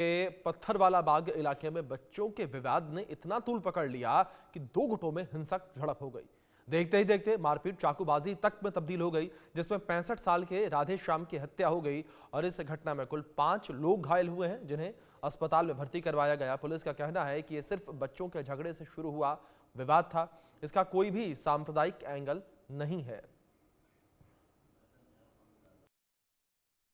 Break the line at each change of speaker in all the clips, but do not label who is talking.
के पत्थरवाला बाग इलाके में बच्चों के विवाद ने इतना तूल पकड़ लिया कि दो गुटों में हिंसक झड़प हो गई। देखते ही देखते मारपीट चाकूबाजी तक में तब्दील हो गई, जिसमें 65 साल के राधे श्याम की हत्या हो गई और इस घटना में कुल 5 लोग घायल हुए हैं, जिन्हें अस्पताल में भर्ती करवाया गया। पुलिस का कहना है कि यह सिर्फ बच्चों के झगड़े से शुरू हुआ विवाद था, इसका कोई भी सांप्रदायिक एंगल नहीं है।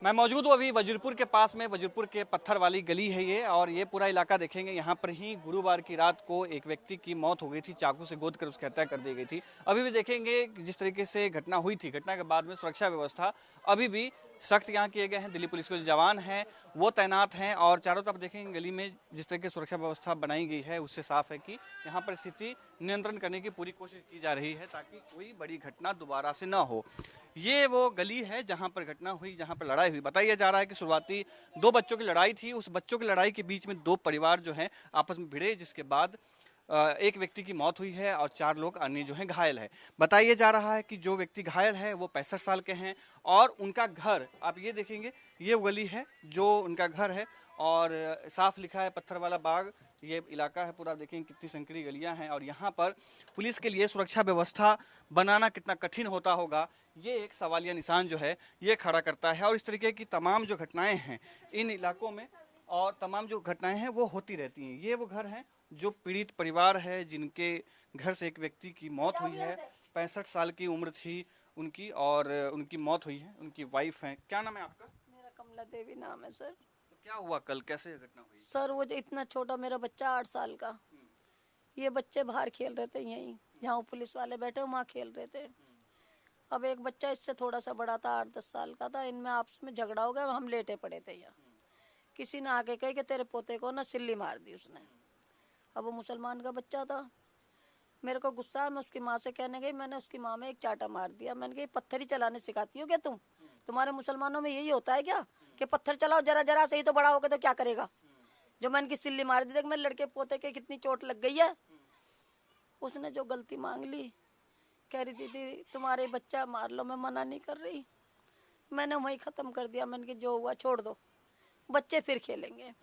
मैं मौजूद हूँ अभी वजीरपुर के पास में। वजीरपुर के पत्थर वाली गली है ये, और ये पूरा इलाका देखेंगे। यहाँ पर ही गुरुवार की रात को एक व्यक्ति की मौत हो गई थी, चाकू से गोद कर उसकी हत्या कर दी गई थी। अभी भी देखेंगे जिस तरीके से घटना हुई थी, घटना के बाद में सुरक्षा व्यवस्था अभी भी सख्त यहाँ किए गए हैं। दिल्ली पुलिस के जो जवान हैं वो तैनात हैं, और चारों तरफ देखेंगे गली में जिस तरह की सुरक्षा व्यवस्था बनाई गई है उससे साफ है कि यहाँ पर स्थिति नियंत्रण करने की पूरी कोशिश की जा रही है ताकि कोई बड़ी घटना दोबारा से ना हो। ये वो गली है जहाँ पर घटना हुई, जहाँ पर लड़ाई हुई। बताया जा रहा है कि शुरुआती 2 बच्चों की लड़ाई थी, उस बच्चों की लड़ाई के बीच में 2 परिवार जो हैं आपस में भिड़े, जिसके बाद एक व्यक्ति की मौत हुई है और 4 लोग अन्य जो हैं घायल है। बताया जा रहा है कि जो व्यक्ति घायल है वो 65 साल के हैं, और उनका घर आप ये देखेंगे, ये वो गली है जो उनका घर है, और साफ लिखा है पत्थर वाला बाग ये इलाका है पूरा। देखेंगे कितनी संकरी गलियां हैं, और यहाँ पर पुलिस के लिए सुरक्षा व्यवस्था बनाना कितना कठिन होता होगा, ये एक सवालिया निशान जो है ये खड़ा करता है। और इस तरीके की तमाम जो घटनाएं हैं इन इलाकों में, और तमाम जो घटनाएं हैं वो होती रहती हैं। ये वो घर हैं जो पीड़ित परिवार है, जिनके घर से एक व्यक्ति की मौत हुई है। 65 साल की उम्र थी उनकी, और उनकी मौत हुई है। उनकी वाइफ है। क्या नाम है आपका?
मेरा कमला देवी नाम है सर।
तो क्या हुआ कल, कैसे घटना हुई?
सर वो जो इतना छोटा मेरा बच्चा 8 साल का, ये बच्चे बाहर खेल रहे थे, यहीं जहाँ पुलिस वाले बैठे वहाँ खेल रहे थे। अब एक बच्चा इससे थोड़ा सा बड़ा था, 8-10 साल का था। इनमें आपस में झगड़ा हो गया, हम लेटे पड़े थे यहाँ। किसी ने आके कही कि तेरे पोते को ना सिल्ली मार दी उसने। अब वो मुसलमान का बच्चा था। मेरे को गुस्सा है, मैं उसकी माँ से कहने गई, मैंने उसकी माँ में एक चाटा मार दिया। मैंने कहा पत्थर ही चलाने सिखाती हो क्या तुम? तुम्हारे मुसलमानों में यही होता है क्या कि पत्थर चलाओ, जरा जरा सही तो बड़ा होगा तो क्या करेगा? जो मैंने की सिल्ली मार दी, देख मेरे लड़के पोते के कितनी चोट लग गई है। उसने जो गलती मांग ली, कह रही दीदी तुम्हारे बच्चा मार लो, मैं मना नहीं कर रही। मैंने वही खत्म कर दिया। मैंने कि जो हुआ छोड़ दो, बच्चे फिर खेलेंगे।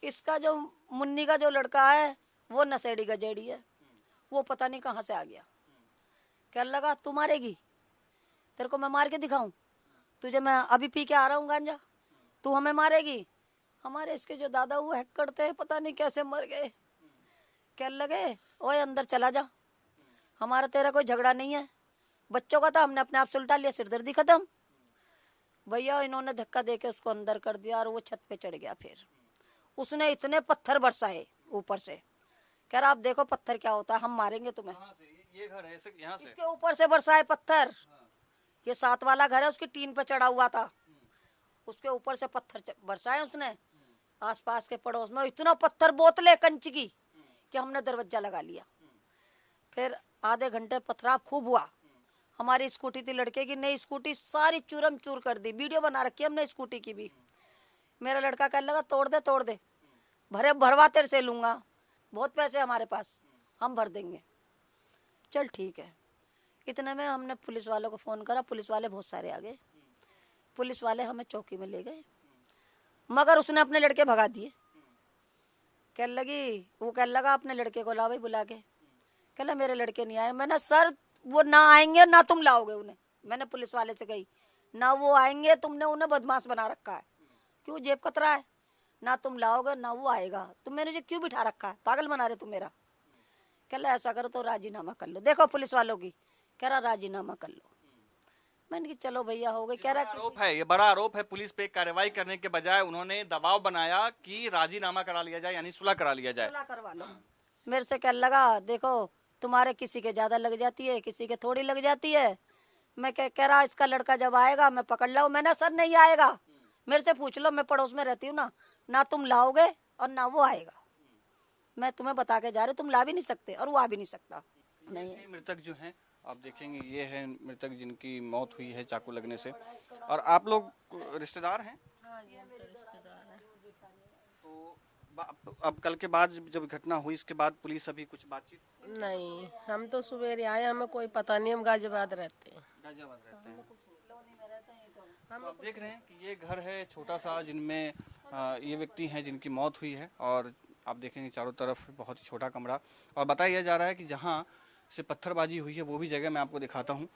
इसका जो मुन्नी का जो लड़का है वो नशेड़ी गजेड़ी है, वो पता नहीं कहाँ से आ गया। क्या लगा तू मारेगी, तेरे को मैं मार के दिखाऊं तुझे? मैं अभी पी के आ रहा हूँ गांजा, तू हमें मारेगी? हमारे इसके जो दादा वो हैक करते हैं, पता नहीं कैसे मर गए। क्या लगे ओए अंदर चला जा, हमारा तेरा कोई झगड़ा नहीं है। बच्चों का था, हमने अपने आप सुलटा लिया, सिरदर्दी खत्म। भैया इन्होंने धक्का देके उसको अंदर कर दिया, और वो छत पे चढ़ गया। फिर उसने इतने पत्थर बरसाए ऊपर से, कह रहा आप देखो पत्थर क्या होता है, हम मारेंगे तुम्हें।
ये घर है यहाँ से?
इसके ऊपर से बरसाए पत्थर। ये 7 वाला घर है, उसकी टीन पे चढ़ा हुआ था, उसके ऊपर से पत्थर बरसाए उसने। आसपास के पड़ोस में इतना पत्थर, बोतलें कंच की, कि हमने दरवाजा लगा लिया। फिर आधे घंटे पथराव खूब हुआ। हमारी स्कूटी थी लड़के की, नई स्कूटी सारी चूरम चूर कर दी। वीडियो बना रखी है हमने स्कूटी की भी। मेरा लड़का कहने लगा तोड़ दे तोड़ दे, भरवा तेरे से लूंगा, बहुत पैसे हमारे पास, हम भर देंगे। चल ठीक है। इतने में हमने पुलिस वालों को फोन करा, पुलिस वाले बहुत सारे आ गए। पुलिस वाले हमें चौकी में ले गए, मगर उसने अपने लड़के भगा दिए। कह लगी, वो कह लगा अपने लड़के को लाओ भाई बुला के। कहला मेरे लड़के नहीं आए। मैंने सर वो ना आएंगे ना तुम लाओगे उन्हें। मैंने पुलिस वाले से कही ना वो आएंगे, तुमने उन्हें बदमाश बना रखा है, क्यों जेब कतरा है, ना तुम लाओगे ना वो आएगा, तुम मैंने जो क्यों बिठा रखा है, पागल बना रहे तुम मेरा। कहला ऐसा करो तो राजीनामा कर लो। देखो पुलिस वालों की, कह रहा राजीनामा कर लो। मैंने कहा चलो भैया हो गए। कह रहा
आरोप है, ये बड़ा आरोप है पुलिस पे। कार्रवाई करने के बजाय उन्होंने दबाव बनाया कि राजीनामा करा लिया जाए, यानी सुलह करा लिया जाए।
सुलह करवा लो। मेरे से कह लगा देखो तुम्हारे किसी के ज्यादा लग जाती है, किसी के थोड़ी लग जाती है। मैं कह रहा इसका लड़का जब आएगा मैं पकड़ लाऊं। मैंने सर नहीं आएगा, मेरे से पूछ लो, मैं पड़ोस में रहती हूँ ना तुम लाओगे और ना वो आएगा। मैं तुम्हें बता के जा रही, तुम ला भी नहीं सकते और वो आ भी नहीं सकता। नहीं।
मृतक जो हैं आप देखेंगे, ये है मृतक जिनकी मौत हुई है चाकू लगने से। और आप लोग रिश्तेदार हैं?
हाँ जी, हम तो रिश्तेदार हैं।
तो अब कल के बाद जब घटना हुई, इसके बाद पुलिस अभी कुछ बातचीत?
नहीं, हम तो सवेरे आए, हमें कोई पता नहीं, हम गाजियाबाद रहते हैं।
गाजियाबाद रहते हैं। तो आप देख रहे हैं कि ये घर है छोटा सा, जिनमें ये व्यक्ति हैं जिनकी मौत हुई है और आप देखेंगे चारों तरफ बहुत ही छोटा कमरा और बताया जा रहा है कि जहाँ से पत्थरबाजी हुई है वो भी जगह मैं आपको दिखाता हूँ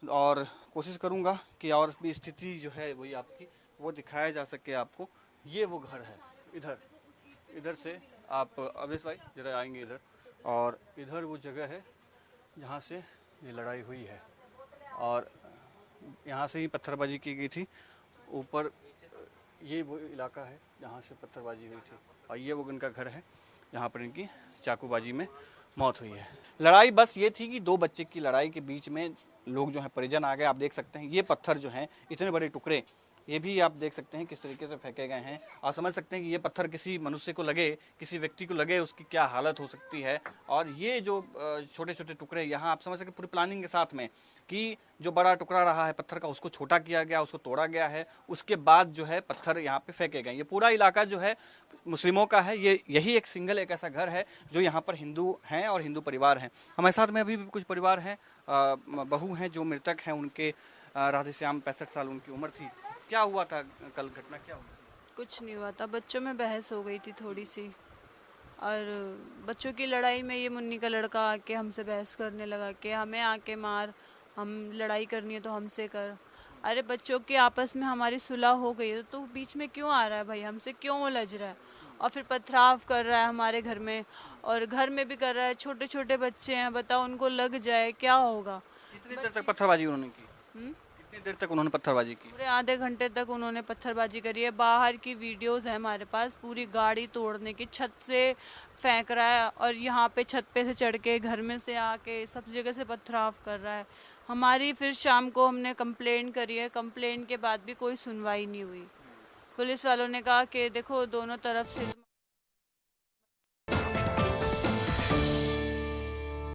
और कोशिश करूँगा कि और भी स्थिति जो है वही आपकी वो दिखाया जा सके आपको। ये वो घर है, इधर से आप अवधेश भाई जरा आएंगे इधर, और इधर वो जगह है जहाँ से ये लड़ाई हुई है और यहाँ से ही पत्थरबाजी की गई थी। ऊपर ये वो इलाका है जहाँ से पत्थरबाजी हुई थी और ये वो इनका घर है जहाँ पर इनकी चाकूबाजी में मौत हुई है। लड़ाई बस ये थी कि दो बच्चे की लड़ाई के बीच में लोग जो है परिजन आ गए। आप देख सकते हैं ये पत्थर जो हैं इतने बड़े टुकड़े, ये भी आप देख सकते हैं किस तरीके से फेंके गए हैं और समझ सकते हैं कि ये पत्थर किसी मनुष्य को लगे, किसी व्यक्ति को लगे, उसकी क्या हालत हो सकती है। और ये जो छोटे छोटे टुकड़े यहाँ आप समझ सकते हैं पूरी प्लानिंग के साथ में कि जो बड़ा टुकड़ा रहा है पत्थर का उसको छोटा किया गया, उसको तोड़ा गया है, उसके बाद जो है पत्थर यहाँ पे फेंके गए। ये पूरा इलाका जो है मुस्लिमों का है। ये यही एक सिंगल एक ऐसा घर है जो यहाँ पर हिंदू हैं और हिंदू परिवार हैं। हमारे साथ में अभी भी कुछ परिवार हैं, बहू हैं जो मृतक हैं, उनके राधेश्याम 65 साल उनकी उम्र थी। क्या हुआ था कल, घटना क्या हुई?
कुछ नहीं हुआ था, बच्चों में बहस हो गई थी थोड़ी सी और बच्चों की लड़ाई में ये मुन्नी का लड़का आके हमसे बहस करने लगा कि हमें आके मार, हम लड़ाई करनी है तो हमसे कर। अरे बच्चों की आपस में हमारी सुलह हो गई है तो बीच में क्यों आ रहा है भाई, हमसे क्यों उलझ रहा है? और फिर पथराव कर रहा है हमारे घर में और घर में भी कर रहा है। छोटे छोटे बच्चे हैं, बताओ उनको लग जाए क्या होगा।
कितनी देर तक पत्थरबाजी उन्होंने की? कितनी देर तक उन्होंने पत्थरबाजी की?
पूरे आधे घंटे तक उन्होंने पत्थरबाजी करी है। बाहर की वीडियोस है हमारे पास, पूरी गाड़ी तोड़ने की, छत से फेंक रहा है और यहाँ पे छत पे से चढ़ के घर में से आके सब जगह से पथराव कर रहा है। हमारी फिर शाम को हमने कंप्लेंट करी है, कंप्लेंट के बाद भी कोई सुनवाई नहीं हुई। पुलिस वालों ने कहा कि देखो दोनों तरफ से